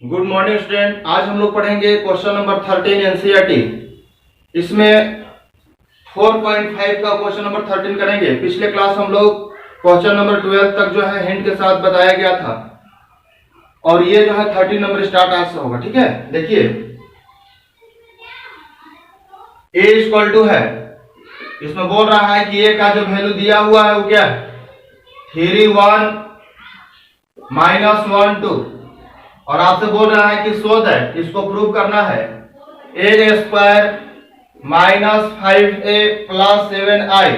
Good morning student. आज हम लोग पढ़ेंगे क्वेश्चन नंबर 13 एनसीईआरटी। इसमें 4.5 का क्वेश्चन नंबर 13 करेंगे। पिछले क्लास हम लोग क्वेश्चन नंबर 12 तक जो है हिंट के साथ बताया गया था और ये जो है 13 नंबर स्टार्ट आज से होगा। ठीक है, देखिए a इक्वल टू है, इसमें बोल रहा है कि a का जो वैल्यू दिया हुआ है वो क्या है 3 1 -1 2 और आपसे बोल रहा है कि शो दैट, इसको प्रूव करना है a square -5a plus 7i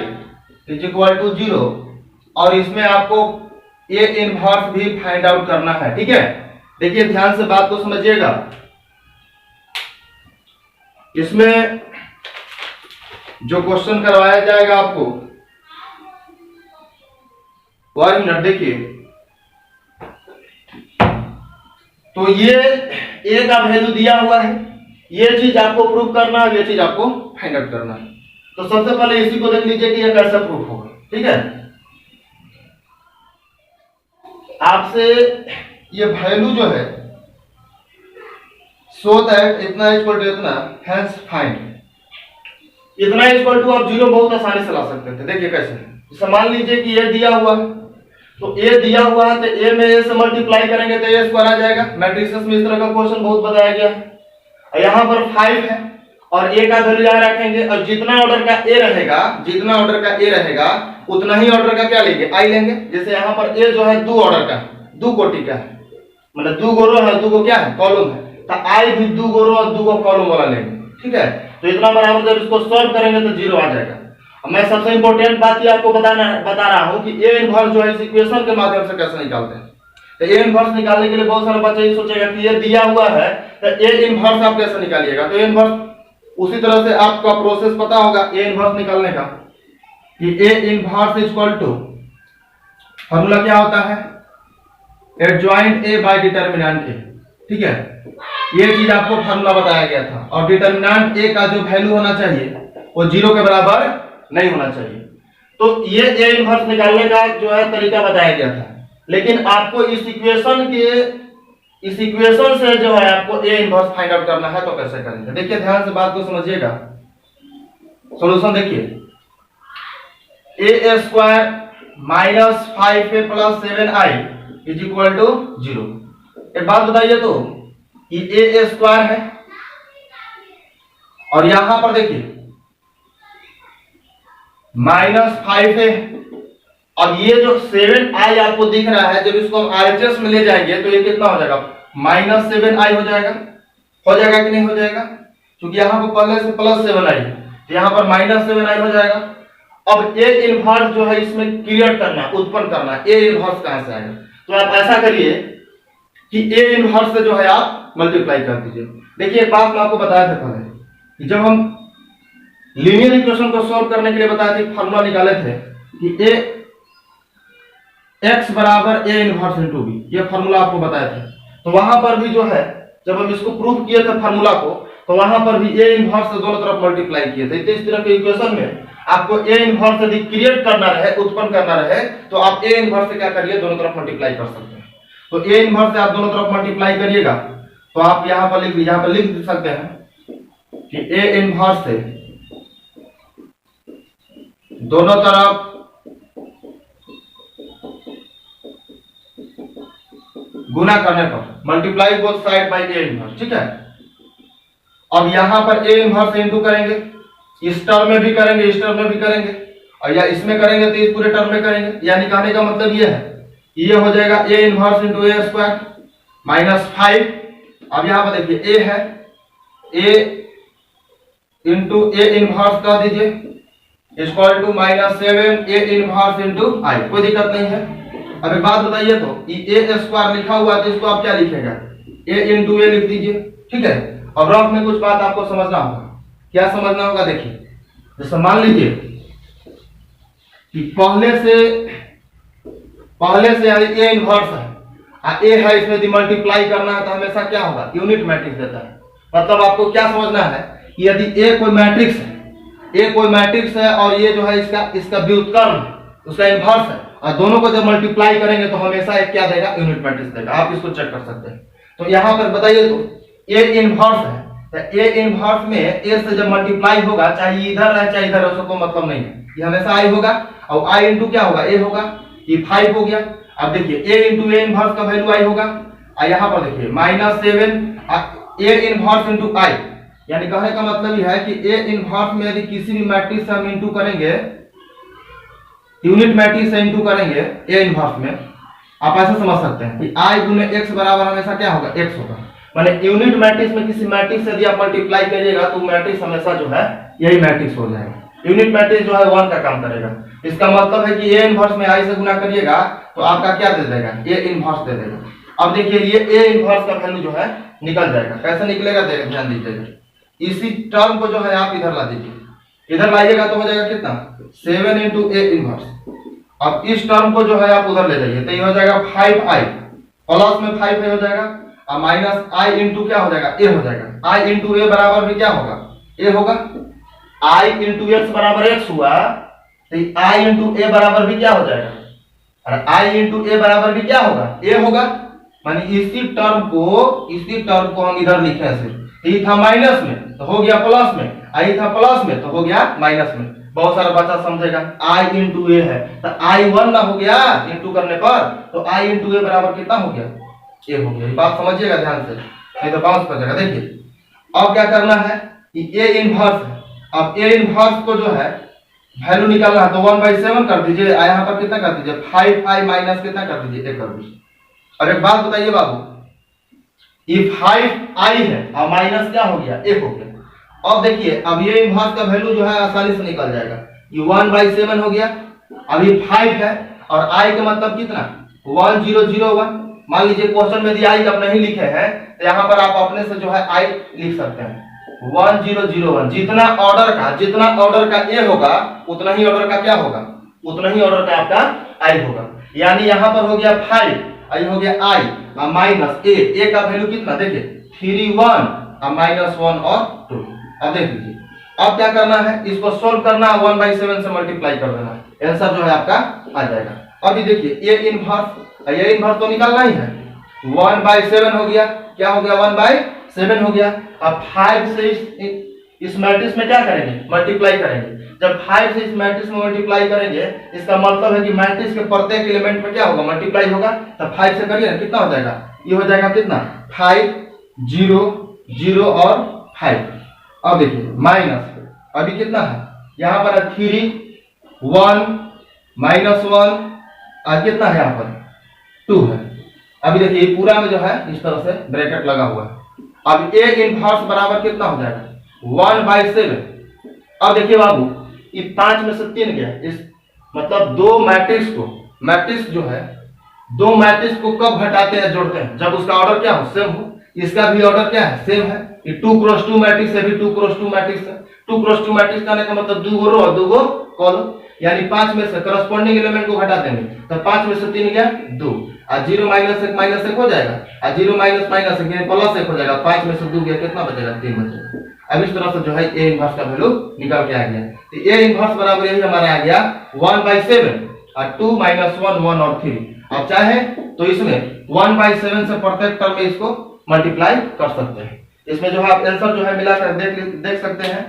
is equal to 0 और इसमें आपको a इनवर्स भी फाइंड आउट करना है। ठीक है, देखिए ध्यान से बात को समझिएगा। इसमें जो क्वेश्चन करवाया जाएगा आपको 1 मिनट देखिए, तो ये a का वैल्यू दिया हुआ है, ये चीज आपको प्रूव करना है, ये चीज आपको फाइंड आउट करना है। तो सबसे पहले इसी को देख लीजिए कि ये कैसे प्रूफ होगा। ठीक है, आपसे ये वैल्यू जो है सो दैट इतना इक्वल टू इतना, हेंस फाइंड इतना इक्वल टू आप 0 बहुत आसानी से ला सकते थे। देखिए कैसे, मान लीजिए कि ये दिया हुआ है, तो a दिया हुआ है तो a में a से मल्टीप्लाई करेंगे तो a स्क्वायर आ जाएगा। मैट्रिसेस में इस तरह का क्वेश्चन बहुत बताया गया है। यहाँ पर 5 है और a का वैल्यू यहाँ रखेंगे और जितना ऑर्डर का a रहेगा, जितना ऑर्डर का a रहेगा उतना ही ऑर्डर का क्या लेंगे, i लेंगे। जैसे यहाँ पर a जो है 2 ऑर्डर का, 2 कोटि का है, मतलब 2 गो रो है, 2 को क्या है कॉलम है, तो i भी 2 गो रो और 2 को कॉलम वाला लेंगे। ठीक है, तो इतना बराबर जब इसको सॉल्व करेंगे तो 0 आ जाएगा। मैं सबसे इंपॉर्टेंट बात ये आपको बता रहा हूं कि a इनवर्स जो है इस इक्वेशन के माध्यम से कैसे निकालते हैं। तो a इनवर्स निकालने के लिए बहुत सारे बच्चे ये सोचेगा कि ये दिया हुआ है तो a इनवर्स आप कैसे निकालिएगा। तो a इनवर्स उसी तरह से आपका प्रोसेस पता होगा a इनवर्स निकालने का कि a inverse equal to formula क्या होता है, adjoint a by determinant a। ठीक है, ये चीज आपको फॉर्मूला बताया गया था और डिटरमिनेंट a का जो वैल्यू होना चाहिए वो 0 के बराबर नहीं होना चाहिए। तो ये a इनवर्स निकालने का जो है तरीका बताया गया था, लेकिन आपको इस इक्वेशन से जो है आपको a इनवर्स फाइंड आउट करना है। तो कैसे करेंगे, देखिए ध्यान से बात को समझिएगा। सॉल्यूशन देखिए, a square -5a plus 7i is equal to 0। एक बात बताइए तो कि a स्क्वायर है और यहां पर देखिए -5 है और ये जो 7i आपको दिख रहा है, जब इसको हम RHS में ले जाएंगे तो ये कितना हो जाएगा, -7i हो जाएगा। हो जाएगा कि नहीं हो जाएगा, क्योंकि यहाँ पर पहले से +7i है तो यहाँ पर -7i हो जाएगा। अब a इनवर्स जो है इसमें क्रिएट करना, उत्पन्न करना, a इनवर्स कहां से आएगा। तो आप ऐसा करिए कि a इनवर्स से जो है आप मल्टीप्लाई कर दीजिए। देखिए एक बात मैं आपको बताया था पहले कि जब हम लीनियर इक्वेशन को सॉल्व करने के लिए बताया थे, फार्मूला निकाले थे कि x बराबर a इनवर्स इनटू b, ये फार्मूला आपको बताया था। तो वहां पर भी जो है जब हम इसको प्रूव किए थे फार्मूला को, तो वहां पर भी a इनवर्स से दोनों तरफ मल्टीप्लाई किए थे। तो इस तरह के इक्वेशन में आपको a इनवर्स यदि क्रिएट करना रहे, उत्पन्न करना रहे, तो आप a इनवर्स से क्या करिए, दोनों तरफ मल्टीप्लाई कर सकते हैं। तो a इनवर्स से आप दोनों तरफ मल्टीप्लाई करिएगा तो आप यहां पर लिख सकते हैं कि a इनवर्स से दोनों तरफ गुना करने पर multiply both side by a inverse. ठीक है, अब यहां पर a इनवर्स इनटू करेंगे, इस टर्म में भी करेंगे, इस टर्म में भी करेंगे और या इसमें करेंगे तो इस पूरे टर्म में करेंगे। यानी कहने का मतलब ये है, ये हो जाएगा a inverse into a square -5। अब यहां पर देखिए a है, a इनटू a इनवर्स कर दीजिए equal to -7 a inverse into i, कोई दिक्कत नहीं है। अब एक बात बताइए तो a स्क्वायर लिखा हुआ है तो इसको आप क्या लिखेगा, a इनटू a लिख दीजिए। ठीक है, अब रफ में कुछ बात आपको समझना होगा। क्या समझना होगा, देखिए जैसे मान लीजिए कि पहले से a इनवर्स है, a है, इसमें यदि मल्टीप्लाई करना है तो हमेशा क्या होगा, यूनिट मैट्रिक्स देता है। मतलब आपको क्या समझना है कि यदि a कोई मैट्रिक्स है और ये जो है इसका व्युत्क्रम उसका इनवर्स है और दोनों को जब मल्टीप्लाई करेंगे तो हमेशा एक क्या देगा, यूनिट मैट्रिक्स देगा। आप इसको चेक कर सकते हैं। तो यहाँ पर बताइए तो ए इनवर्स है, तो ए इनवर्स में ए से जब मल्टीप्लाई होगा, चाहे इधर है चाहे इधर है, उसको मतलब नहीं है, ये हमेशा आई होगा। और आई इंटू क्या होगा, ए होगा, ये 5 हो गया। अब देखिए ए इंटू ए इनवर्स का वैल्यू आई होगा, और यहाँ पर देखिए -7 ए इनवर्स इंटू आई, यानी कहने का मतलब यह है कि ए इनवर्स में यदि किसी भी मैट्रिक्स से हम इंटू करेंगे, यूनिट मैट्रिक्स से इंटू करेंगे ए इनवर्स में, आप ऐसा समझ सकते हैं कि आई गुने एक्स बराबर हमेशा क्या होगा, एक्स होगा। माने यूनिट मैट्रिक्स में किसी मैट्रिक्स से यदि आप मल्टीप्लाई करिएगा तो मैट्रिक्स हमेशा जो है यही मैट्रिक्स हो जाएगा। यूनिट मैट्रिक्स जो है 1 का काम करेगा। इसका मतलब है कि ए इनवर्स में आई से गुना करिएगा तो आपका क्या दे देगा, ए इनवर्स दे देगा। अब देखिए ये ए इनवर्स का वैल्यू जो है निकल जाएगा। कैसे निकलेगा ध्यान दीजिएगा। इसी टर्म को जो है आप इधर ला दीजिए, इधर लाइएगा तो हो जाएगा कितना, 7 इंटू ए इनवर्स। अब इस टर्म को जो है आप उधर ले जाइए तो ये हो जाएगा 5i, प्लस में 5 हो जाएगा, और माइनस i इंटू क्या हो जाएगा, ए हो जाएगा। i इंटू ए बराबर भी क्या होगा, ए होगा। i इंटू एक्स बराबर एक्स हुआ, तो i इंटू ए बराबर भी क्या हो जाएगा, और i इंटू ए बराबर भी क्या होगा, ए होगा। माने इसी टर्म को हम इधर लिखे हैं सिर्फ, ये था माइनस में तो हो गया प्लस में, आई था प्लस में तो हो गया माइनस में। बहुत सारा बच्चा समझेगा i इंटू ए है तो i1 ना हो गया इंटू करने पर, तो i इंटू ए बराबर कितना हो गया, ए हो गया। ये बात समझिएगा ध्यान से, नहीं तो बाउंस कर जाएगा। देखिए अब क्या करना है कि ए इनवर्स है, अब ए इनवर्स को जो है वैल्यू निकालना है तो 1/7 कर दीजिए, यहाँ पर कितना कर दीजिए, 5i माइनस कितना कर दीजिए, ए कर दीजिए। और एक बात बताइए बाबू, ये 5i है और माइनस क्या हो गया, ए हो गया। अब देखिए अब ये इनवर्स का वैल्यू जो है आसानी से निकल जाएगा, ये 1/7 हो गया। अब ये 5 है और i का मतलब कितना, 1001। मान लीजिए क्वेश्चन में यदि i आप नहीं लिखे हैं तो यहाँ पर आप अपने से जो है i लिख सकते हैं 1001। जितना ऑर्डर का a होगा उतना ही ऑर्डर का क्या होगा, उतना ही ऑर्डर का आपका i होगा। यानी यहाँ पर हो गया 5, आई हो गया i और माइनस ए का वैल्यू कितना, देखिए 3 1 और -1 और 2। अब देख लीजिए अब क्या करना है, इसको सोल्व करना है, 1/7 से मल्टीप्लाई कर देना है, आंसर जो है आपका आ जाएगा। अभी देखिए ए इनवर्स तो निकालना ही है, 1/7 हो गया, क्या हो गया, 1/7 हो गया। अब 5 से इस मैट्रिक्स में क्या करेंगे, मल्टीप्लाई करेंगे। जब 5 से इस मैट्रिक्स में मल्टीप्लाई करेंगे इसका मतलब है कि मैट्रिक्स के प्रत्येक एलिमेंट में क्या होगा, मल्टीप्लाई होगा। तब 5 से करिए कितना हो जाएगा, ये हो जाएगा कितना, 5 0 0 और 5। अब देखिए माइनस अभी कितना है, यहाँ पर 3 1 -1 और कितना है, यहाँ पर 2 है। अभी देखिए पूरा में जो है इस तरह से ब्रैकेट लगा हुआ है। अब ए इनवर्स बराबर कितना हो जाएगा, 1/7। अब देखिए बाबू ये 5 में से 3 गया, इस मतलब दो मैट्रिक्स जो है दो मैट्रिक्स को कब घटाते हैं, जोड़ते हैं, जब उसका ऑर्डर क्या हो, सेम हो। इसका भी ऑर्डर क्या है, सेम है। ये 2x2 मैट्रिक्स है, भी 2x2 मैट्रिक्स है। 2x2 मैट्रिक्स का का मतलब 2 रो और 2 कॉलम, यानी 5 में से करस्पॉन्डिंग एलिमेंट को घटा देंगे तो 5 में से 3 गया 2, और 0 -1 -1 हो जाएगा, और 0 -1 प्लस 1 हो जाएगा। 5 में से 2 गया, कितना बचेगा, 3 बचेगा। अब इस तरह से जो है ए इनवर्स का वैल्यू निकल के आ गया। तो ए इनवर्स बराबर यही हमारा आ गया 1/7 और 2 -1 1 और 3। आप चाहे तो इसमें 1/7 से प्रत्येक टर्म में इसको मल्टीप्लाई कर सकते हैं। इसमें जो है आप आंसर जो है मिलाकर देख सकते हैं,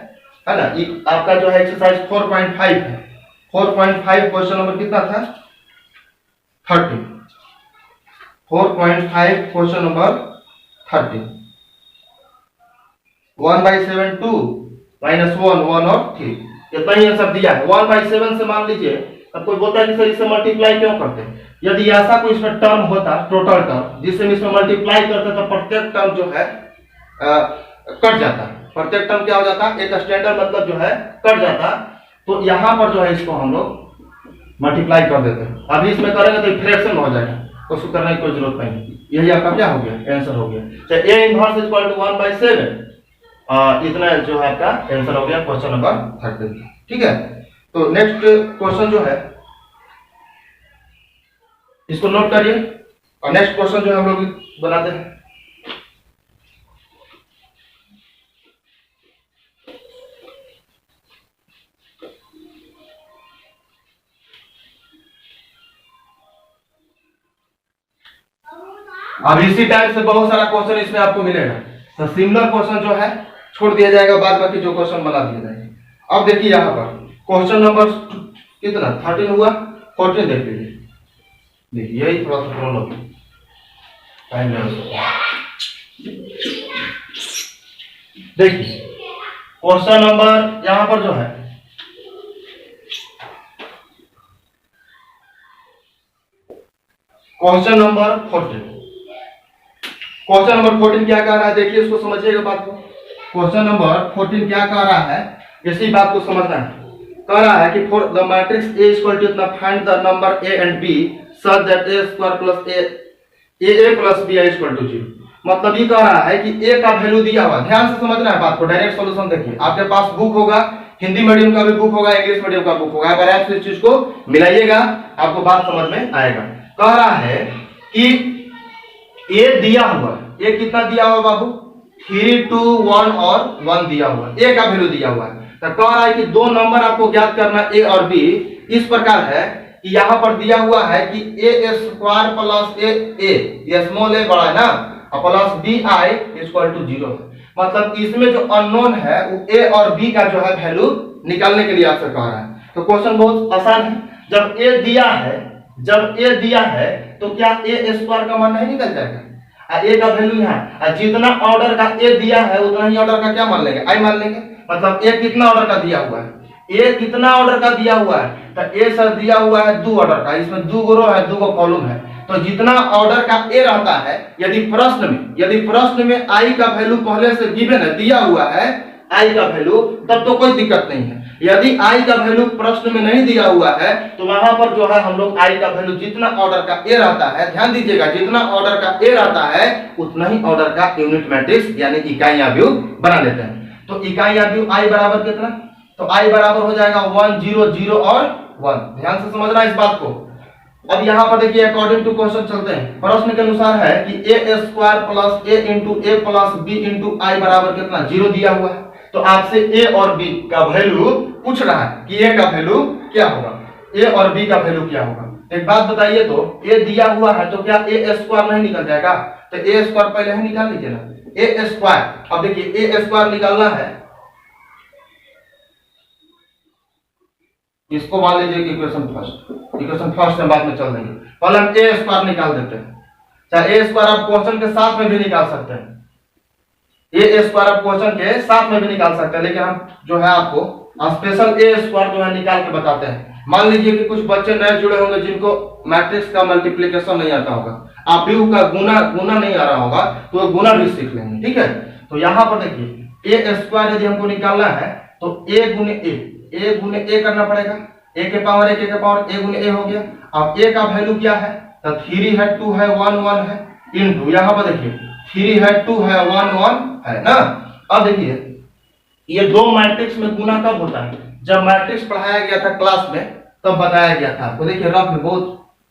है ना। आपका जो है एक्सरसाइज 4.5 है। 4.5 क्वेश्चन नंबर कितना था, 30। 4.5 क्वेश्चन नंबर 30। 1/7 2 -1 1 और 3, इतना ही आंसर दिया है। 1/7 से मान लीजिए अब कोई बोलता है कि सर इससे मल्टीप्लाई क्यों करते हैं। यदि ऐसा कोई इसमें टर्म होता, टोटल टर्म जिससे इसमें मल्टीप्लाई करते तो प्रत्येक टर्म जो है कट जाता। प्रत्येक टर्म क्या हो जाता, एक स्टैंडर्ड मतलब जो है कट जाता। तो यहाँ पर जो है इसको हम लोग मल्टीप्लाई कर देते हैं। अभी इसमें करेंगे तो फ्रैक्शन हो जाएगा, उसको करने की कोई जरूरत नहीं। यही आपका क्या हो गया, आंसर हो गया। तो A inverse is equal to 1/7, इतना जो है आपका आंसर हो गया क्वेश्चन नंबर 30। ठीक है, तो नेक्स्ट क्वेश्चन जो है इसको नोट करिए, और नेक्स्ट क्वेश्चन जो हम लोग बनाते हैं। अब इसी टाइप से बहुत सारा क्वेश्चन इसमें आपको मिलेगा, तो सिमिलर क्वेश्चन जो है छोड़ दिया जाएगा, बाद बाकी जो क्वेश्चन बना दिए जाएंगे। अब देखिए यहाँ पर क्वेश्चन नंबर कितना 13 हुआ, 14 देख लीजिए। देखिए यही थोड़ा सा प्रॉब्लम टाइम देखिए क्वेश्चन नंबर यहाँ पर जो है क्वेश्चन नंबर 14, क्वेश्चन नंबर 14 क्या कह रहा है, देखिए इसको समझिएगा बात को। क्वेश्चन नंबर 14 क्या कह रहा है, इसी बात को समझना है। कह रहा है कि for the matrix A equal to इतना find the number A and B such that A square plus A plus B equal to 0। मतलब ये कह रहा है कि ए का वैल्यू दिया हुआ, ध्यान से समझना है बात को, डायरेक्ट सॉल्यूशन देखिए। आपके पास बुक होगा, हिंदी मीडियम का भी बुक होगा, इंग्लिश मीडियम का बुक होगा, अगर आप इस चीज को मिलाइएगा आपको बात समझ में आएगा। कह रहा है कि ए दिया हुआ, ए कितना दिया हुआ बाबू 3 2 1 और 1 दिया हुआ, ए का वैल्यू दिया हुआ है। तो कह रहा है कि दो नंबर आपको ज्ञात करना ए और बी। इस प्रकार है कि यहाँ पर दिया हुआ है कि A square plus A small A बड़ा है ना, plus B I equal to 0 है। मतलब इसमें जो अननोन है वो ए और बी का जो है वैल्यू निकालने के लिए आपसे कह रहा है। तो क्वेश्चन बहुत आसान है, जब ए दिया है तो क्या ए स्क्वायर का मान नहीं निकल जाएगा, ए का वैल्यू यहाँ, जितना ऑर्डर का ए दिया है उतना ही ऑर्डर का क्या मान लेंगे, आई मान लेंगे। मतलब ए कितना ऑर्डर का दिया हुआ है, ए कितना ऑर्डर का दिया हुआ है, तो ए सर दिया हुआ है 2 ऑर्डर का, इसमें 2 रो है 2 कॉलम है। तो जितना ऑर्डर का ए रहता है, यदि प्रश्न में आई का वैल्यू पहले से गिवन है, दिया हुआ है आई का वैल्यू, तब तो कोई दिक्कत नहीं है। यदि आई का वैल्यू प्रश्न में नहीं दिया हुआ है तो वहां पर जो है हम लोग आई का वैल्यू जितना ऑर्डर का ए रहता है, ध्यान दीजिएगा, जितना ऑर्डर का ए रहता है उतना ही ऑर्डर का यूनिट मैट्रिक्स यानी इकाई आव्यूह बना लेते हैं। तो इकाई आव्यूह आई बराबर कितना, तो आई बराबर हो जाएगा 1 0 0 और 1। ध्यान से समझना इस बात को। अब यहाँ पर देखिए अकॉर्डिंग टू क्वेश्चन चलते हैं। प्रश्न के अनुसार है कि A square plus A into A plus B into आई बराबर कितना 0 दिया हुआ है। तो आपसे ए और बी का वैल्यू पूछ रहा है कि ए का वैल्यू क्या होगा, ए और बी का वैल्यू क्या होगा। एक बात बताइए, तो ए दिया हुआ है तो क्या ए स्क्वायर नहीं निकल जाएगा, तो ए स्क्वायर पहले ही निकाल लीजिए ना, ए स्क्वायर। अब देखिए ए स्क्वायर निकालना है, इसको मान लीजिए इक्वेशन फर्स्ट में बाद में चल देंगे, पहले हम ए स्क्वायर निकाल देते हैं। चाहे ए स्क्वायर आप क्वेश्चन के साथ में भी निकाल सकते हैं, ए स्क्वायर आप क्वेश्चन के साथ में भी निकाल सकते हैं, लेकिन हम जो है आपको स्पेशल ए स्क्वायर जो है निकाल के बताते हैं। मान लीजिए कि कुछ बच्चे नए जुड़े होंगे जिनको मैट्रिक्स का मल्टीप्लिकेशन नहीं आता होगा, आव्यूह का गुना नहीं आ रहा होगा, तो वो गुना भी सीख लेंगे, ठीक है। तो यहाँ पर देखिए ए स्क्वायर यदि हमको निकालना है तो ए गुने ए करना पड़ेगा, ए के पावर ए गुने ए हो गया। अब ए का वैल्यू क्या है, तो 3 है 2 है 1 1 है इनटू, यहाँ पर देखिए 3 है 2 है 1 1 है ना। अब देखिए ये दो मैट्रिक्स में गुना कब होता है, जब मैट्रिक्स पढ़ाया गया था क्लास में तब बताया गया था। तो देखिए रफ में बहुत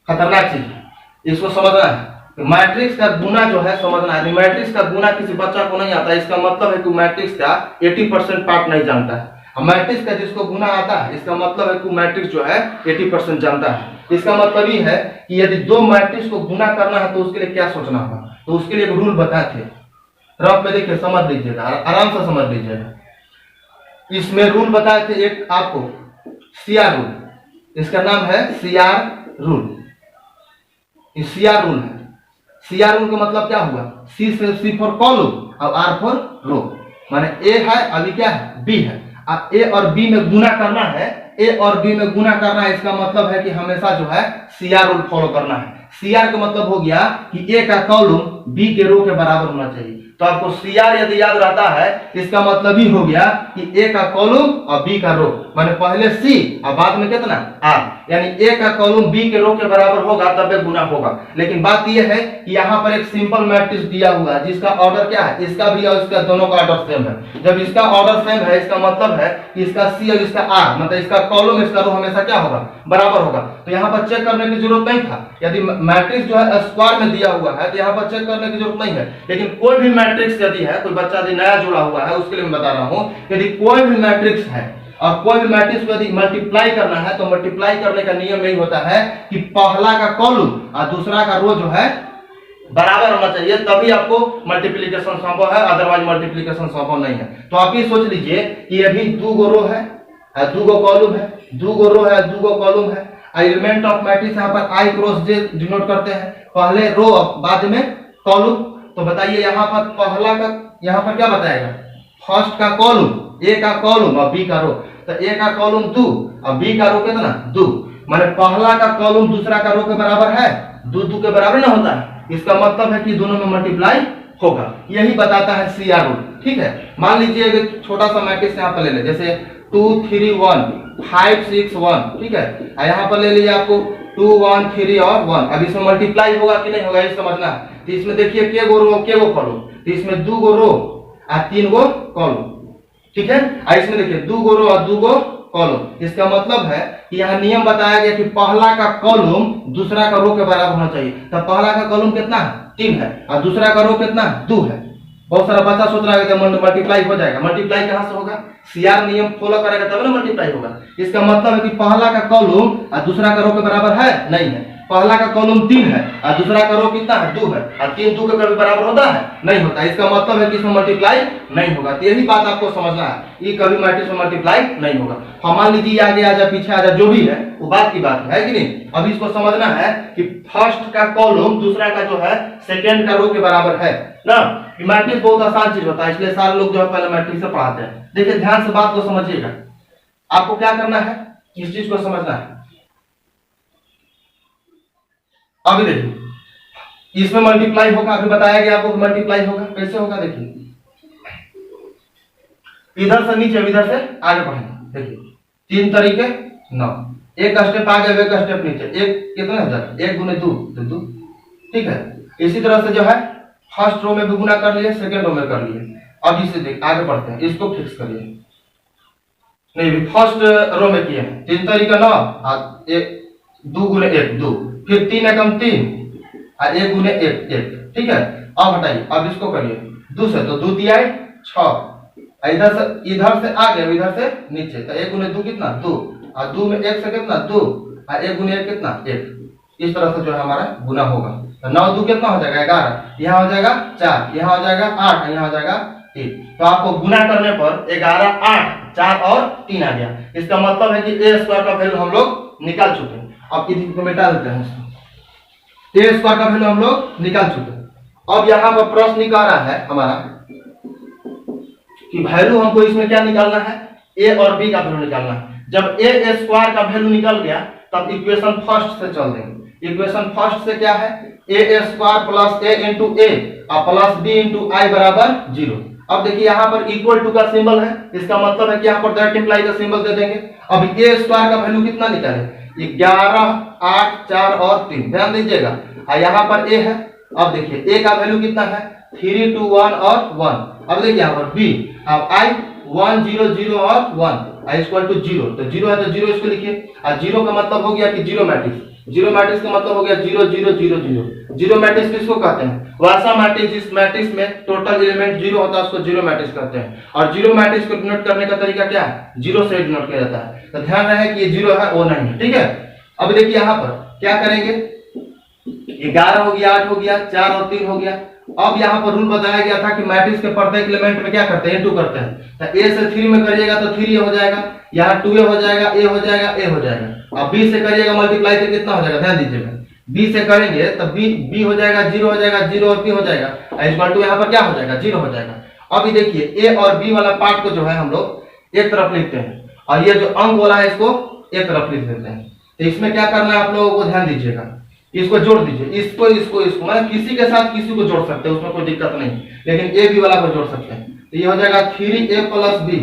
खतरनाक चीज है, इसको समझना है। मैट्रिक्स का गुना जो है समझना है। मैट्रिक्स का गुना किसी बच्चा को नहीं आता, इसका मतलब है कि मैट्रिक्स का 80% पार्ट नहीं जानता है। मैट्रिक्स का जिसको गुना आता है इसका मतलब है कि मैट्रिक्स जो है 80% जानता है। इसका मतलब ये है कि यदि दो मैट्रिक्स को गुना करना है तो उसके लिए क्या सोचना होगा, तो उसके लिए एक रूल बताए थे, रफ में देखिए समझ लीजिएगा, आराम से समझ लीजिएगा। इसमें रूल बताए थे, एक आपको सीआर रूल, इसका नाम है सीआर रूल। सीआर रूल है, सीआर रूल का मतलब क्या हुआ, सी फॉर कॉलम और आर फॉर रो। माने ए है अभी क्या है बी है, अब ए और बी में गुना करना है, ए और बी में गुना करना है, इसका मतलब है कि हमेशा जो है सीआर रूल फॉलो करना है। सीआर का मतलब हो गया कि ए का कॉलम बी के रो के बराबर होना चाहिए। तो आपको सीआर यदि याद रहता है इसका मतलब ही हो गया कि ए का कॉलम और बी का रो, माने पहले सी और बाद में कितना आर, यानी ए का कॉलम बी के रो के बराबर होगा तब गुना होगा। लेकिन बात यह है कि यहाँ पर एक सिंपल मैट्रिक्स दिया हुआ है जिसका ऑर्डर क्या है, इसका भी और इसका दोनों का ऑर्डर सेम है। जब इसका ऑर्डर सेम है इसका मतलब है कि इसका सी और इसका आर, मतलब इसका कॉलम इसका रो हमेशा क्या होगा, बराबर होगा। तो यहाँ पर चेक करने की जरूरत नहीं था। यदि मैट्रिक्स जो है स्क्वायर में दिया हुआ है तो यहाँ पर चेक करने की जरूरत नहीं है। लेकिन कोई भी मैट्रिक्स यदि है, कोई बच्चा यदि नया जुड़ा हुआ है उसके लिए मैं बता रहा हूँ, यदि कोई भी मैट्रिक्स है और कोई भी मैट्रिक्स को यदि मल्टीप्लाई करना है तो मल्टीप्लाई करने का नियम यही होता है कि पहला का कॉलम और दूसरा का रो जो है बराबर होना चाहिए, तभी आपको मल्टीप्लिकेशन संभव है, अदरवाइज मल्टीप्लिकेशन संभव नहीं है। तो आप ये सोच लीजिए कि ये भी 2 गो रो है, 2 गो कॉलम है, 2 गो रो है, 2 गो कॉलम है। एलिमेंट ऑफ मैट्रिक्स यहाँ पर I क्रॉस J डिनोट करते हैं, पहले रो बाद में कॉलम। तो बताइए यहाँ पर पहला का यहाँ पर क्या बताएगा, फर्स्ट का कॉलम, A का कॉलम और B का रो। तो A का कॉलम 2 और B का रो कितना 2, माने पहला का कॉलम दूसरा का रो के बराबर है, 2 के बराबर ना होता है। इसका मतलब है कि दोनों में मल्टीप्लाई होगा, यही बताता है CR रूल। ठीक है, मान लीजिए एक छोटा सा मैट्रिक्स यहाँ पर ले ले, जैसे 2 3 1 5 6 1, ठीक है। यहाँ पर ले लीजिए आपको 2 1 3 और 1। अब इसमें मल्टीप्लाई होगा कि नहीं होगा ये समझना है। तो इसमें देखिए के गो रो के गो कॉलम, तो इसमें 2 गो रो और 3 गो कॉलम, ठीक है। और इसमें देखिए 2 गो रो और 2 गो कॉलम। इसका मतलब है कि यहाँ नियम बताया गया कि पहला का कॉलम दूसरा का रो के बराबर होना चाहिए। तो पहला का कॉलम कितना है 3 है और दूसरा का रो कितना है 2 है। बहुत सारा बच्चा सोच रहा है कि मल्टीप्लाई हो जाएगा, मल्टीप्लाई कहां से होगा, CR नियम फॉलो करेगा तब ना मल्टीप्लाई होगा। इसका मतलब है कि पहला का कॉलम और दूसरा का रो के बराबर है नहीं है, पहला का कॉलम 3 है और दूसरा का रो कितना है 2 है, और 3 2 के कभी बराबर होता है नहीं होता। इसका मतलब है कि इसमें मल्टीप्लाई नहीं होगा। तो यही बात आपको समझना है, ये कभी मैट्रिक्स में मल्टीप्लाई नहीं होगा। हम मान लीजिए आगे आ जा पीछे आ जा, जो भी है वो बात की बात है कि नहीं। अभी इसको समझना है कि फर्स्ट का कॉलम दूसरा का जो है सेकेंड का रो के बराबर है ना। मैट्रिक्स बहुत आसान चीज होता है, इसलिए सारे लोग जो है पहले मैट्रिक्स से पढ़ाते हैं। देखिए ध्यान से बात को समझिएगा, आपको क्या करना है, इस चीज को समझना है। अभी देखिए इसमें मल्टीप्लाई होगा, अभी बताया गया आपको मल्टीप्लाई होगा, कैसे होगा देखिए। इधर से नीचे इधर से आगे बढ़ेंगे, देखिए 3 तरीके 9, एक स्टेप आगे एक स्टेप नीचे, एक कितना हो जाएगा 1 गुने 2 तो 2, ठीक है। इसी तरह से जो है फर्स्ट रो में भी गुना कर लिए, सेकंड रो में कर लिए। अब इसे देख आगे बढ़ते हैं, इसको फिक्स करिए। नहीं फर्स्ट रो में किए 3 तरीका 9 और 2 गुने 1 2, फिर 3 एकम 3 और 1 गुने 1 1, ठीक है। अब हटाइए, अब इसको करिए 2 से, तो 2 दिया 6, इधर से आगे इधर से नीचे, तो 1 गुने 2 कितना 2, और 2 में 1 से कितना 2 और 1 गुने 1 कितना 1। इस तरह से जो है हमारा गुना होगा। तो 9 2 कितना हो जाएगा 11, यहाँ हो जाएगा 4, यहाँ हो जाएगा 8, यहाँ हो जाएगा 3। तो आपको गुना करने पर 11 8 4 और 3 आ गया। इसका मतलब है कि a स्क्वायर का वैल्यू हम लोग निकाल चुके हैं। अब इसी को मिटा देते हैं, a स्क्वायर का वैल्यू हम लोग निकाल चुके हैं। अब यहाँ पर प्रश्न निकाल रहा है हमारा कि वैल्यू हमको इसमें क्या निकालना है, a और b का वैल्यू निकालना है। जब a स्क्वायर का वैल्यू निकल गया तब इक्वेशन फर्स्ट से चल देंगे। इक्वेशन फर्स्ट से क्या है, a square plus a into a और प्लस b इंटू आई बराबर 0। अब देखिए यहाँ पर इक्वल टू का सिंबल है, इसका मतलब है कि यहाँ पर दैट इंप्लाई का सिंबल दे देंगे। अब a स्क्वायर का वैल्यू कितना निकाले, 11 8 4 और 3, ध्यान दीजिएगा। यहाँ पर a है, अब देखिए a का वैल्यू कितना है 3 2 1 और 1। अब देखिए यहाँ पर b, अब i 1 0 0 और 1 i इक्वल टू 0, तो 0 है तो 0 इसको लिखिए। और 0 का मतलब हो गया कि जीरो मैट्रिक्स, जीरो मैट्रिक्स का मतलब हो गया 0 0 0 0। जीरो मैट्रिक्स किसको कहते हैं, वैसा मैट्रिक्स जिस मैट्रिक्स में टोटल एलिमेंट 0 होता है उसको जीरो मैट्रिक्स कहते हैं। और जीरो मैट्रिक्स को डिनोट करने का तरीका क्या है, 0 से डिनोट किया जाता है। तो ध्यान रहे कि ये 0 है वो नहीं है, ठीक है। अब देखिए यहाँ पर क्या करेंगे, 11 हो गया 8 हो गया 4 और 3 हो गया। अब यहाँ पर रूल बताया गया था कि मैट्रिक्स के प्रत्येक एलिमेंट में क्या करते हैं, इनटू करते हैं। तो a से 3 में करिएगा तो 3 हो जाएगा, यहाँ 2a हो जाएगा, a हो जाएगा, a हो जाएगा। अब b से करिएगा मल्टीप्लाई तो कितना हो जाएगा, ध्यान दीजिएगा। b से करेंगे तब b हो जाएगा 0 हो जाएगा, 0 और b हो जाएगा, इक्वल टू यहाँ पर क्या हो जाएगा 0 हो जाएगा। अभी देखिए a और b वाला पार्ट को जो है हम लोग एक तरफ लिखते हैं और ये जो अंक वाला है इसको एक तरफ लिख देते हैं। तो इसमें क्या करना है आप लोगों को, ध्यान दीजिएगा, इसको जोड़ दीजिए, इसको इसको इसको, मतलब किसी के साथ किसी को जोड़ सकते हैं, उसमें कोई दिक्कत नहीं, लेकिन ए बी वाला को जोड़ सकते हैं। तो ये हो जाएगा 3a प्लस b,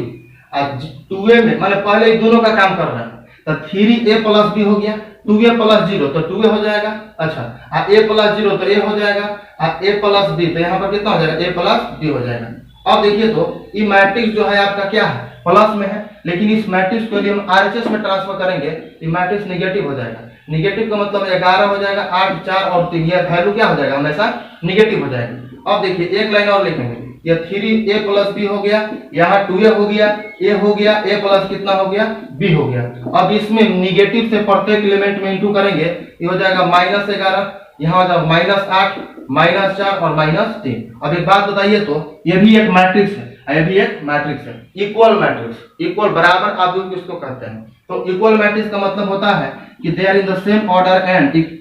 और 2a में मतलब पहले दोनों का काम कर रहा है, तो 3a प्लस b हो गया, 2a प्लस 0 तो 2a हो जाएगा, अच्छा, और a प्लस 0 तो a हो जाएगा, और a प्लस b तो यहाँ पर कितना हो जाएगा, a प्लस b हो जाएगा। अब देखिए तो ये मैट्रिक्स जो है आपका क्या है, प्लस में है, लेकिन इस मैट्रिक्स को यदि हम RHS में ट्रांसफर करेंगे ये मैट्रिक्स नेगेटिव हो जाएगा। नेगेटिव का मतलब 11 हो जाएगा, 8 4 और 3, ये वैल्यू क्या हो जाएगा, हमेशा नेगेटिव हो जाएगा। अब देखिए एक लाइन और लिखेंगे, ये 3a प्लस b हो गया, यहाँ 2a हो गया, a हो गया, a प्लस कितना हो गया b हो गया। अब इसमें निगेटिव से प्रत्येक एलिमेंट में इंटू करेंगे, ये हो जाएगा -11 यहाँ जब -8 -4 और -3। अब एक बात बताइए, तो ये भी एक मैट्रिक्स है, ये भी एक मैट्रिक्स है, इक्वल मैट्रिक्स, इक्वल बराबर आप लोग किसको कहते हैं। तो इक्वल मैट्रिक्स का मतलब होता है कि they are in the same order and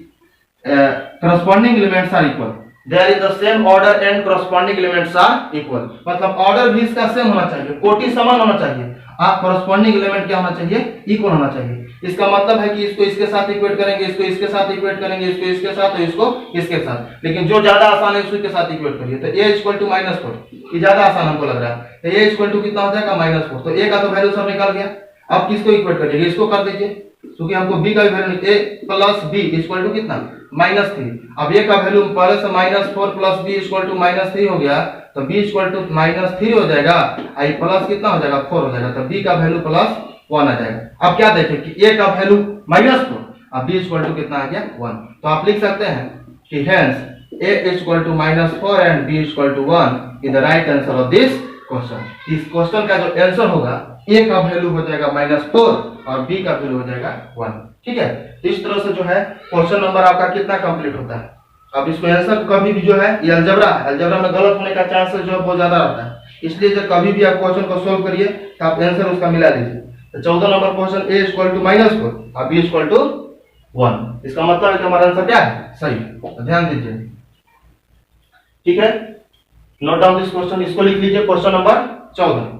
corresponding elements are equal, they are in the same order and corresponding elements are equal। मतलब ऑर्डर भी इसका सेम होना चाहिए, कोटि समान होना चाहिए, आप corresponding element क्या होना चाहिए, इक्वल होना चाहिए। इसका मतलब है कि इसको इसके साथ इक्वेट करेंगे, इसको इसके साथ इक्वेट करेंगे, इसको इसके साथ और इसको इसके साथ, लेकिन जो ज्यादा आसान है उसके साथ इक्वेट करिए। तो a इक्वल टू -4 ये ज्यादा आसान हमको लग रहा है, तो a इक्वल टू कितना हो जाएगा -4। तो a का तो वैल्यू सब निकल गया। अब किसको इक्वेट करिए, इसको कर दीजिए, क्योंकि हमको b का value a plus b equal to कितना -3। अब a का वैल्यू पहले से -4 प्लस b इक्वल टू -3 हो गया, तो b इक्वल टू -3 हो जाएगा, आई प्लस कितना हो जाएगा 4 हो जाएगा, तो b का वैल्यू +1 आ जाएगा। अब क्या देखें कि a का वैल्यू -4, अब b इक्वल टू कितना आ गया 1। तो आप लिख सकते हैं कि hence a equal to -4 and b equal to 1 is the right answer of this question. इस क्वेश्चन का जो आंसर होगा, a का वैल्यू हो जाएगा -4 और b का वैल्यू हो जाएगा 1। ठीक है, तो इस तरह से जो है क्वेश्चन नंबर आपका कितना कंप्लीट होता है। अब इसको आंसर कभी भी जो है, ये अलजेब्रा है, अलजेब्रा में गलत होने का चांसेस जो है बहुत ज्यादा रहता है, इसलिए जब कभी भी आप क्वेश्चन को सोल्व करिए तो आप आंसर उसका मिला दीजिए। तो 14 number question a equal to -4 और b इक्वल टू 1, इसका मतलब है कि हमारा आंसर क्या है, सही है। तो ध्यान दीजिए, ठीक है, नोट डाउन दिस क्वेश्चन, इसको लिख लीजिए क्वेश्चन नंबर 14।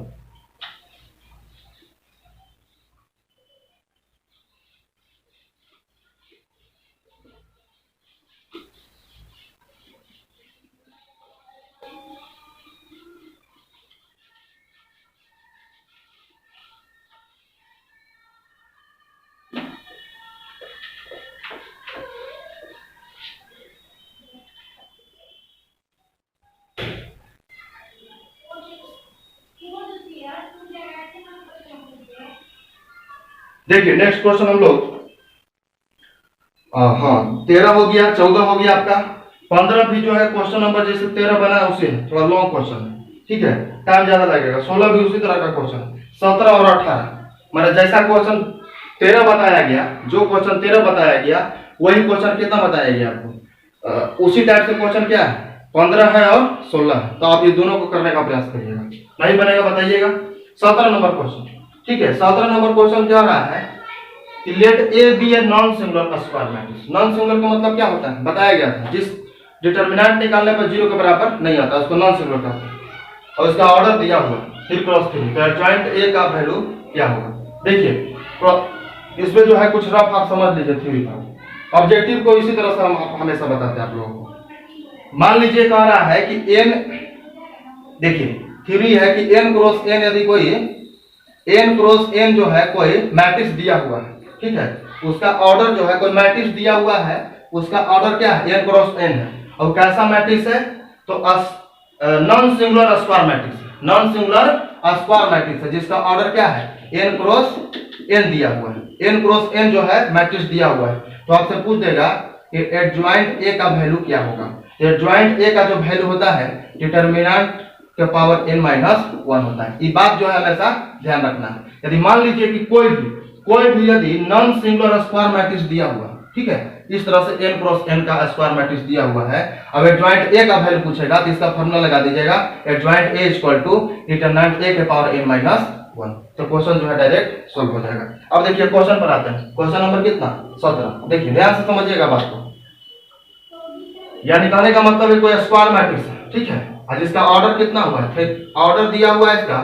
देखिए नेक्स्ट क्वेश्चन हम लोग, हाँ 13 हो गया, 14 हो गया आपका, 15 भी जो है क्वेश्चन नंबर जैसे 13 बना है उसे थोड़ा लॉन्ग क्वेश्चन है, ठीक है, टाइम ज्यादा लगेगा। 16 भी उसी तरह का क्वेश्चन, 17 और 18 मतलब जैसा क्वेश्चन 13 बताया गया, जो क्वेश्चन 13 बताया गया वही क्वेश्चन कितना बताया गया आपको, उसी टाइप से क्वेश्चन क्या है 15 है और 16 है। तो आप ये दोनों को करने का प्रयास करिएगा, नहीं बनेगा बताइएगा। 17 नंबर क्वेश्चन, ठीक है, 17 नंबर क्वेश्चन क्या रहा है कि let A be a non singular square matrix. Non singular का मतलब क्या होता है बताया गया था, जिस डिटरमिनेंट निकालने पर 0 के बराबर नहीं आता उसको नॉन सिंगुलर कहते हैं, और इसका ऑर्डर दिया हुआ 3 क्रॉस 3, तो एडजॉइंट ए का वैल्यू क्या होगा। देखिए इसमें जो है कुछ रफ आप समझ लीजिए थ्योरी का, ऑब्जेक्टिव को इसी तरह से हम हमेशा बताते हैं आप लोगों को। मान लीजिए कह रहा है कि n, देखिए थ्योरी है कि n क्रॉस n यदि कोई n क्रॉस n जो है कोई मैट्रिक्स दिया हुआ है, ठीक है, उसका ऑर्डर जो है कोई मैट्रिक्स दिया हुआ है, उसका ऑर्डर क्या है n क्रॉस n है, और कैसा मैट्रिक्स है तो non singular square matrix, non singular square matrix है, जिसका ऑर्डर क्या है n क्रॉस n दिया हुआ है, n क्रॉस n जो है मैट्रिक्स दिया हुआ है। तो आपसे पूछ देगा कि एडजॉइंट a का वैल्यू क्या होगा। एडजॉइंट a का जो वैल्यू होता है डिटरमिनेंट के पावर n माइनस 1 होता है। ये बात जो है हमेशा ध्यान रखना है। यदि मान लीजिए कि कोई भी यदि नॉन सिंगुलर स्क्वायर मैट्रिक्स दिया हुआ, ठीक है, इस तरह से n क्रॉस n का स्क्वायर मैट्रिक्स दिया हुआ है, अब एडजॉइंट a का वैल्यू पूछेगा तो इसका फार्मूला लगा दीजिएगा, adjoint a equal to determinant a के पावर n माइनस 1। तो क्वेश्चन जो है डायरेक्ट सोल्व हो जाएगा। अब देखिए क्वेश्चन पर आते हैं, क्वेश्चन नंबर कितना 17। देखिए ध्यान से समझिएगा बात को, यानी कहने का मतलब है कोई स्क्वायर मैट्रिक्स है, ठीक है, और जिसका ऑर्डर कितना हुआ है, ऑर्डर दिया हुआ है, इसका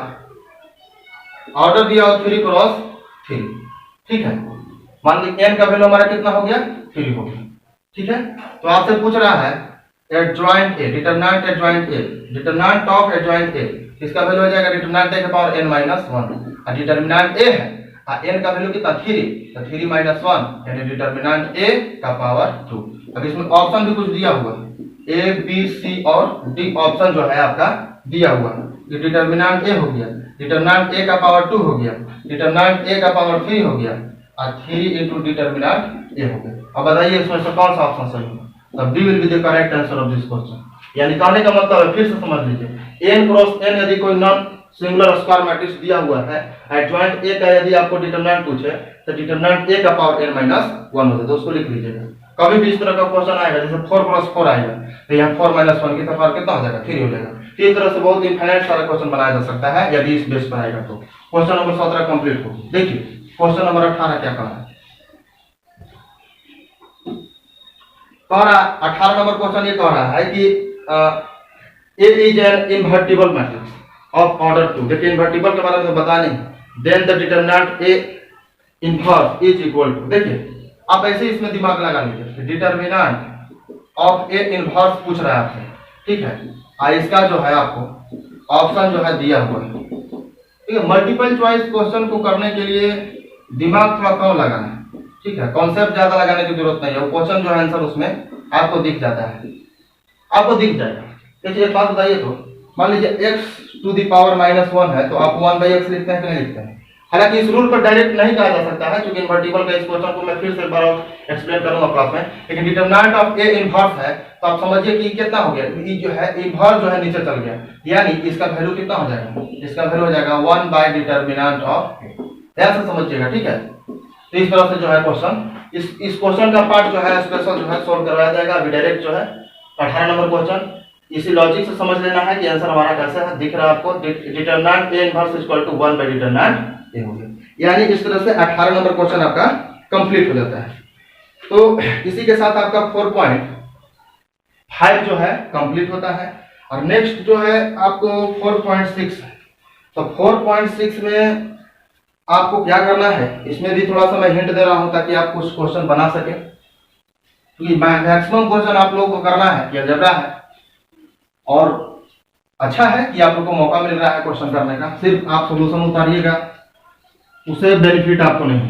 ऑर्डर दिया हुआ 3 क्रॉस 3, ठीक है, मान लीजिए n का वैल्यू हमारा कितना हो गया 3 हो गया, ठीक है। तो आपसे पूछ रहा है adjoint a, determinant adjoint a, determinant of adjoint a, इसका वैल्यू हो जाएगा डिटरमिनेंट a के पावर n माइनस 1, और डिटरमिनेंट a है और n का वैल्यू कितना 3, तो 3 माइनस 1 यानी डिटरमिनेंट a का पावर 2। अब इसमें ऑप्शन भी कुछ दिया हुआ है, a b c और d ऑप्शन जो है आपका दिया हुआ है। ये डिटरमिनेंट a हो गया, डिटरमिनेंट a का पावर 2 हो गया, डिटरमिनेंट a का पावर 3 हो गया, और 3 इनटू डिटरमिनेंट a हो गया। अब बताइए इसमें से कौन सा ऑप्शन सही है, तो b will be the correct answer of this question. यानी कहने का मतलब है, फिर से समझ लीजिए, n क्रॉस n यदि कोई नॉन सिंगुलर स्क्वायर मैट्रिक्स दिया हुआ है, एडजॉइंट a का यदि आपको डिटरमिनेंट पूछे तो डिटरमिनेंट a का पावर n माइनस 1 होता है, तो उसको लिख लीजिएगा। कभी भी इस तरह का क्वेश्चन आएगा, जैसे 4+4 आएगा तो यहाँ 4-1 की फर्क कितना हो जाएगा, 3 हो जाएगा। तो इस तरह से बहुत इनफाइनाइट सारा क्वेश्चन बनाया जा सकता है यदि इस बेस पर आएगा तो। क्वेश्चन नंबर 17 कंप्लीट हो। देखिए क्वेश्चन नंबर 18 क्या कह रहा है। 18 नंबर क्वेश्चन ये कह रहा है कि A is an invertible matrix of order 2। देखिए इनवर्टिबल के बारे में तो बता नहीं, then the determinant A inverse is equal to. देखिए आप ऐसे इसमें दिमाग लगा लीजिए, डिटरमिनेंट ऑफ ए इनवर्स पूछ रहा है आपसे, ठीक है। इसका जो है आपको ऑप्शन जो है दिया हुआ है, ठीक है। मल्टीपल चॉइस क्वेश्चन को करने के लिए दिमाग थोड़ा कम लगाना है, ठीक है। कॉन्सेप्ट ज्यादा लगाने की जरूरत नहीं है, वो क्वेश्चन जो है आंसर उसमें आपको दिख जाता है, आपको दिख जाएगा। देखिए एक बात बताइए, तो मान लीजिए x⁻⁻1 है तो आप 1/x लिखते हैं कि नहीं लिखते हैं। हालांकि इस रूल पर डायरेक्ट नहीं कहा जा सकता है क्योंकि इनवर्टिबल का इस क्वेश्चन को मैं फिर से एक बार एक्सप्लेन करूंगा क्लास में, लेकिन डिटरमिनेंट ऑफ ए इनवर्स है तो आप समझिए कि कितना हो गया, ये जो है इनवर्स जो है नीचे चल गया, यानी इसका वैल्यू कितना हो जाएगा, इसका वैल्यू हो जाएगा 1/डिटरमिनेंट ऑफ ए, ऐसा समझिएगा, ठीक है। तो इस तरह से जो है क्वेश्चन, इस क्वेश्चन का पार्ट जो है स्पेशल जो है सोल्व करवाया जाएगा। अभी डायरेक्ट जो है 18 नंबर क्वेश्चन इसी लॉजिक से समझ लेना है कि आंसर हमारा कैसा है। दिख रहा है आपको, determinant A inverse equal to one by determinant A हो गया, यानी इस तरह से 18 नंबर क्वेश्चन आपका कंप्लीट हो जाता है। तो इसी के साथ आपका 4.5 जो है कंप्लीट होता है। और नेक्स्ट जो है आपको 4.6 है। तो 4.6 में आपको क्या करना है, इसमें भी थोड़ा सा मैं हिंट दे रहा हूं ताकि आप कुछ क्वेश्चन बना सके। क्योंकि मैक्सिमम क्वेश्चन आप लोगों को करना है कि अलजेब्रा है, और अच्छा है कि आप लोगों को मौका मिल रहा है क्वेश्चन करने का। सिर्फ आप सोल्यूशन उतारिएगा, उससे बेनिफिट आपको नहीं।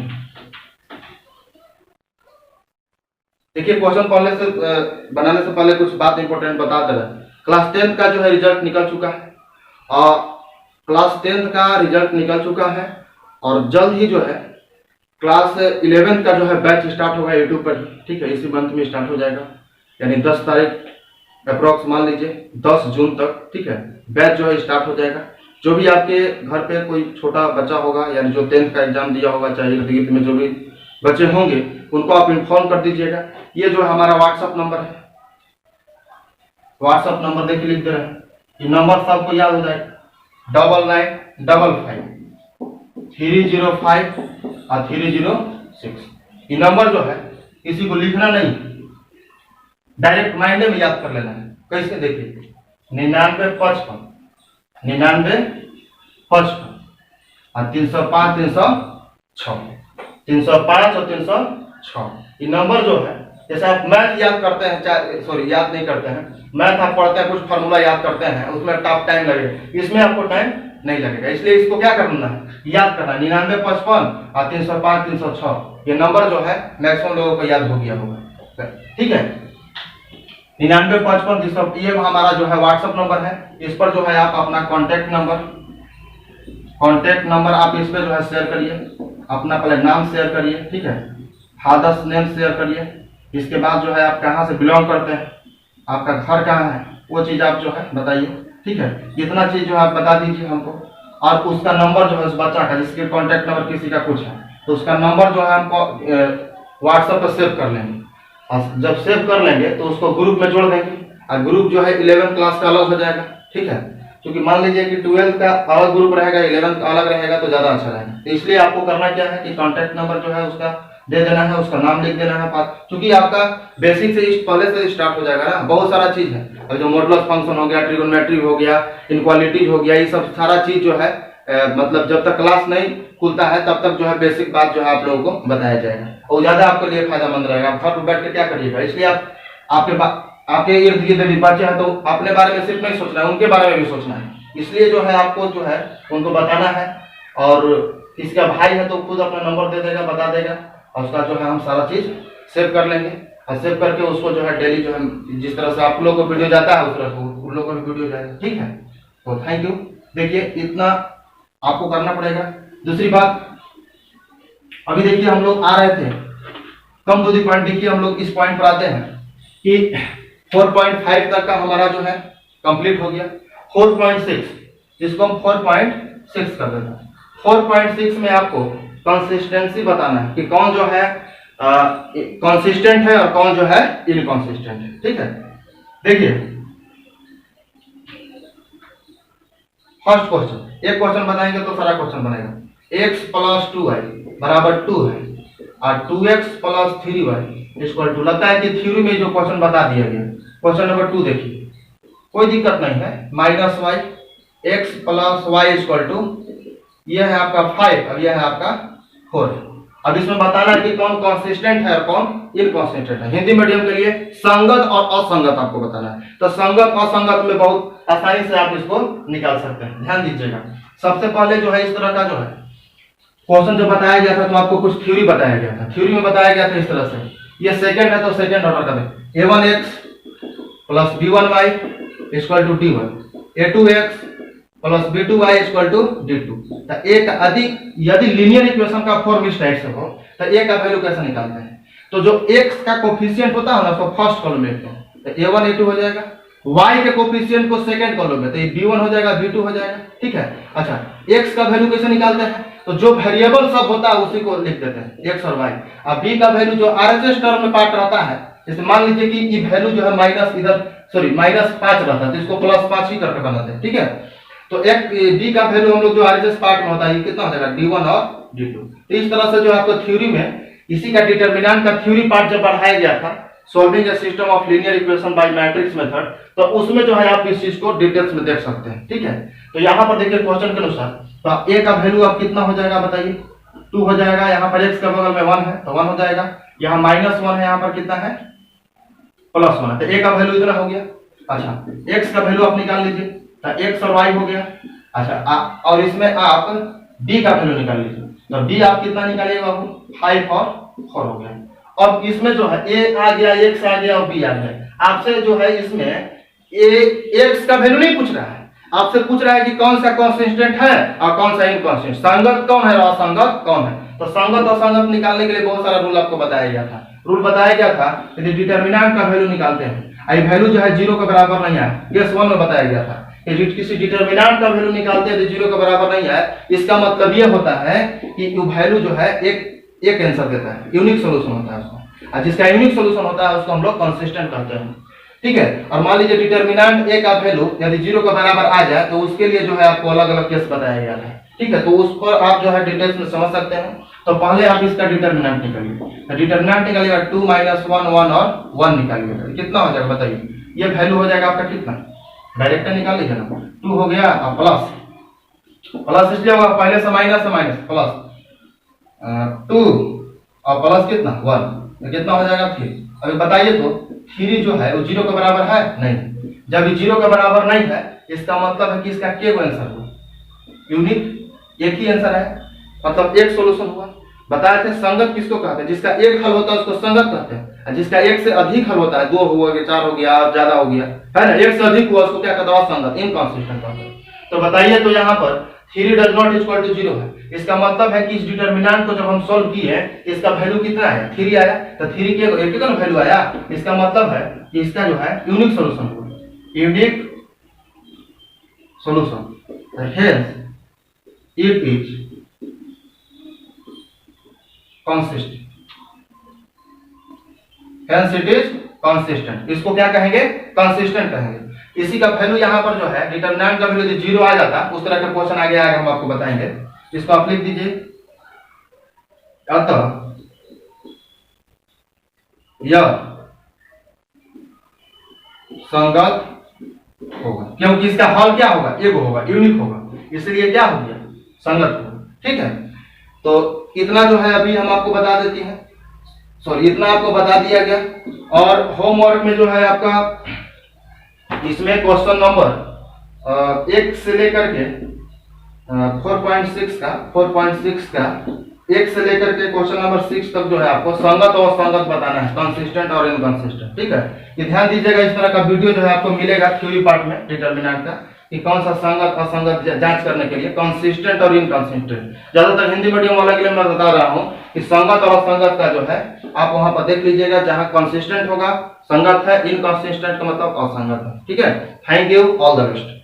देखिए क्वेश्चन पहले से बनाने से पहले कुछ बात इंपॉर्टेंट बता दे रहा है। क्लास 10 का जो है रिजल्ट निकल चुका है, और क्लास 10 का रिजल्ट निकल चुका है, और जल्द ही जो है क्लास 11 का जो है बैच स्टार्ट होगा यूट्यूब पर, ठीक है। इसी मंथ में स्टार्ट हो जाएगा, यानी 10 तारीख अप्रोक्स मान लीजिए 10 जून तक, ठीक है, बैच जो है स्टार्ट हो जाएगा। जो भी आपके घर पे कोई छोटा बच्चा होगा, यानी जो 10th का एग्जाम दिया होगा, चाहे इर्द में जो भी बच्चे होंगे उनको आप इन्फॉर्म कर दीजिएगा। ये जो हमारा व्हाट्सएप नंबर है, व्हाट्सएप नंबर देखिए लिख दे रहे हैं, ये नंबर सबको याद हो जाएगा, 9955 305 और 306। ये नंबर जो है किसी को लिखना नहीं, डायरेक्ट माइंड में याद कर लेना है। कैसे, देखिए 9955 और 305 306, 305 और 306। ये नंबर जो है, जैसे आप मैथ याद करते हैं, सॉरी याद नहीं करते हैं, मैथ आप पढ़ते हैं, कुछ फार्मूला याद करते हैं, उसमें टाइम लगेगा, इसमें आपको टाइम नहीं लगेगा। इसलिए इसको क्या करना है, याद करना है। 9955 और 305 306 ये नंबर जो है मैक्सिमम लोगों को याद हो गया होगा, ठीक है। 9955 305 ये हमारा जो है व्हाट्सएप नंबर है। इस पर जो है आप अपना कॉन्टेक्ट नंबर आप इस पे जो है शेयर करिए, अपना पहले नाम शेयर करिए, ठीक है, फादर्स नेम शेयर करिए। इसके बाद जो है आप कहाँ से बिलोंग करते हैं, आपका घर कहाँ है, वो चीज़ आप जो है बताइए, ठीक है। इतना चीज़ जो है आप बता दीजिए हमको, और उसका नंबर जो है उस बच्चा का, जिसके कॉन्टेक्ट नंबर किसी का कुछ है तो उसका नंबर जो है हमको व्हाट्सएप पर सेव कर लेंगे। और जब सेव कर लेंगे तो उसको ग्रुप में जोड़ देंगे, और ग्रुप जो है 11th क्लास का अलग हो जाएगा, ठीक है। क्योंकि मान लीजिए कि 12th का अलग ग्रुप रहेगा, 11th का अलग रहेगा, तो ज़्यादा अच्छा रहेगा। तो इसलिए आपको करना क्या है कि कॉन्टैक्ट नंबर जो है उसका दे देना है, उसका नाम लिख देना है, क्योंकि आपका बेसिक से पहले से स्टार्ट हो जाएगा ना, बहुत सारा चीज़ है। अब जो मॉडुलस फंक्शन हो गया, ट्रिगोनोमेट्री हो गया, इनक्वालिटीज हो गया, ये सब सारा चीज़ जो है मतलब जब तक क्लास नहीं खुलता है तब तक जो है बेसिक बात जो है आप लोगों को बताया जाएगा, और ज़्यादा आपके लिए फायदेमंद रहेगा। आप घर पर बैठ के क्या करिएगा, इसलिए आपके इर्द गिर्द बच्चे हैं तो अपने बारे में सिर्फ नहीं सोचना है, उनके बारे में भी सोचना है। इसलिए जो है आपको जो है उनको बताना है, और इसका भाई है तो खुद अपना नंबर दे देगा, बता देगा, और उसका जो है हम सारा चीज़ सेव कर लेंगे, और सेव करके उसको जो है डेली जो है जिस तरह से आप लोगों को वीडियो जाता है उस तरह से उन लोगों को भी वीडियो जाएगा, ठीक है। तो थैंक यू। देखिए इतना आपको करना पड़ेगा। दूसरी बात, अभी देखिए हम लोग आ रहे थे कम टू दी पॉइंट, देखिए हम लोग इस पॉइंट पर आते हैं कि 4.5 तक का हमारा जो है कंप्लीट हो गया। 4.6 इसको हम 4.6 कर देते हैं। 4.6 में आपको कंसिस्टेंसी बताना है कि कौन जो है कंसिस्टेंट है और कौन जो है इनकंसिस्टेंट है। ठीक है, देखिए फर्स्ट क्वेश्चन, एक क्वेश्चन बनाएंगे तो सारा क्वेश्चन बनेगा। x प्लस 2y बराबर 2 है और 2x plus 3y equal to, लगता है कि थ्योरी में जो क्वेश्चन बता दिया गया। क्वेश्चन नंबर 2 देखिए, कोई दिक्कत नहीं है, minus Y X plus Y equal to, यह है आपका 5 और यह है आपका 4। अब इसमें बताना है कि कौन कंसिस्टेंट है और कौन इनकंसिस्टेंट है। हिंदी मीडियम के लिए संगत और असंगत आपको बताना है, तो संगत असंगत में बहुत आसानी से आप इसको निकाल सकते हैं। ध्यान दीजिएगा, सबसे पहले जो है इस तरह का जो है क्वेश्चन जो बताया गया था, तो आपको कुछ थ्योरी बताया गया था। थ्योरी में बताया गया था इस तरह से, ये सेकंड है तो सेकंड ऑर्डर का दें, a1x plus b1y equal to d1, a2x plus b2y equal to d2। तो एक अधिक यदि लीनियर इक्वेशन का फॉर्म इस टाइप से हो तो a का वैल्यू कैसे निकालते हैं, तो जो x का कोफिशिएंट होता है ना उसको फर्स्ट कॉलम में लिखते हैं, तो a1 a2 हो जाएगा, y के कोफिशिएंट को सेकंड कॉलम में, तो ये b1 हो जाएगा b2 हो जाएगा। ठीक है, अच्छा x का वैल्यू कैसे निकालते हैं, तो जो वेरिएबल सब होता है उसी को लिख देते हैं x और y। अब b का वैल्यू जो RHS टर्म में पार्ट रहता है, जैसे मान लीजिए कि ये वैल्यू जो है माइनस इधर सॉरी -5 रहता है तो इसको +5 ही करके बनाते हैं। ठीक है, तो एक b का वैल्यू हम लोग जो RHS पार्ट में होता है ये कितना हो जाएगा d1 और d2। तो इस तरह से जो आपको थ्योरी में इसी का डिटरमिनेंट का थ्योरी पार्ट जब पढ़ाया गया था, solving a system of linear equation by matrix method, तो उसमें जो है आप इस चीज को डिटेल्स में देख सकते हैं। ठीक है, तो यहाँ पर देखिए क्वेश्चन के अनुसार, तो a का वैल्यू अब कितना हो जाएगा बताइए, 2 हो जाएगा। यहाँ पर x का बगल में 1 है तो 1 हो जाएगा, यहाँ -1 है, यहाँ पर कितना है +1 है, तो a का वैल्यू इतना हो गया। अच्छा x का वैल्यू आप निकाल लीजिए, तो x और y हो गया। अच्छा और इसमें आप b का वैल्यू निकाल लीजिए, तो b आप कितना निकालिएगा, 5 और 4 हो गया। अब इसमें जो है a आ गया, x आ गया और b आ गया। आपसे जो है इसमें x का वैल्यू नहीं पूछ रहा है, आपसे पूछ रहा है कि कौन सा कंसिस्टेंट है और कौन सा इनकंसिस्टेंट, संगत कौन है और असंगत कौन है। तो संगत और असंगत निकालने के लिए बहुत सारा रूल आपको बताया गया था। रूल बताया गया था कि डिटरमिनेंट का वैल्यू निकालते हैं, आई वैल्यू जो है 0 के बराबर नहीं है, केस 1 में बताया गया था कि किसी डिटरमिनेंट का वैल्यू निकालते हैं तो 0 के बराबर नहीं है। इसका मतलब ये होता है कि वैल्यू जो है एक आंसर देता है, यूनिक सॉल्यूशन होता है उसका, और जिसका यूनिक सॉल्यूशन होता है उसको हम लोग कंसिस्टेंट कहते हैं। ठीक है, और मान लीजिए डिटरमिनेंट a का वैल्यू यदि 0 के बराबर आ जाए तो उसके लिए जो है आपको अलग अलग केस बताया गया है। ठीक है, तो उसको आप जो है डिटेल्स में समझ सकते हैं। तो पहले आप इसका डिटरमिनेंट निकालिए, तो डिटरमिनेंट निकालिएगा 2 - 1 1 और 1 निकालिएगा, कितना हो जाएगा बताइए, ये वैल्यू हो जाएगा आपका कितना, डायरेक्ट निकाल लीजिए ना, 2 हो गया और प्लस इसलिए होगा पहले से माइनस प्लस 2 और प्लस कितना 1, तो कितना हो जाएगा 3। अभी बताइए तो 3 जो है वो 0 के बराबर है नहीं, जब ये 0 के बराबर नहीं है इसका मतलब है कि इसका क्या आंसर हुआ, यूनिक एक ही आंसर है, मतलब एक सॉल्यूशन हुआ। बताए थे संगत किसको कहते हैं, जिसका एक हल होता है उसको संगत कहते हैं, और जिसका एक से अधिक हल होता है, 2 हुआ 4 हो गया और ज्यादा हो गया है ना, एक से अधिक हुआ उसको क्या कहते हैं, असंगत इनकंसिस्टेंट कहते हैं। तो बताइए तो यहाँ पर 3 डज नॉट इक्वल टू 0 है, इसका मतलब है कि इस डिटरमिनेंट को जब हम सॉल्व किए इसका वैल्यू कितना आया, 3 आया, तो 3 के एक का वैल्यू आया, इसका मतलब है कि इसका जो है यूनिक सॉल्यूशन हुआ, unique solution, hence it is consistent, hence it is consistent. इसको क्या कहेंगे, कंसिस्टेंट कहेंगे। इसी का वैल्यू यहाँ पर जो है डिटरमिनेंट का वैल्यू यदि 0 आ जाता, उस तरह का क्वेश्चन आगे आएगा, हम आपको बताएंगे। इसको आप लिख दीजिए, अतः यह संगत होगा, क्योंकि इसका हल क्या होगा, एक होगा, यूनिक होगा, इसलिए क्या हो गया, संगत होगा। ठीक है, तो इतना जो है अभी हम आपको बता देते हैं, सॉरी इतना आपको बता दिया गया। और होमवर्क में जो है आपका इसमें क्वेश्चन नंबर 1 से लेकर के 4.6 का 1 से लेकर के क्वेश्चन नंबर 6 तक जो है आपको संगत और असंगत बताना है, कंसिस्टेंट और इनकंसिस्टेंट। ठीक है, ये ध्यान दीजिएगा, इस तरह का वीडियो जो है आपको मिलेगा थ्योरी पार्ट में डिटरमिनेंट का, कि कौन सा संगत असंगत जांच करने के लिए, कंसिस्टेंट और इनकंसिस्टेंट। ज्यादातर हिंदी मीडियम वाला के लिए मैं बता रहा हूँ कि संगत और असंगत का जो है आप वहां पर देख लीजिएगा, जहां कंसिस्टेंट होगा संगत है, इनकंसिस्टेंट का मतलब असंगत है। ठीक है, thank you, all the best.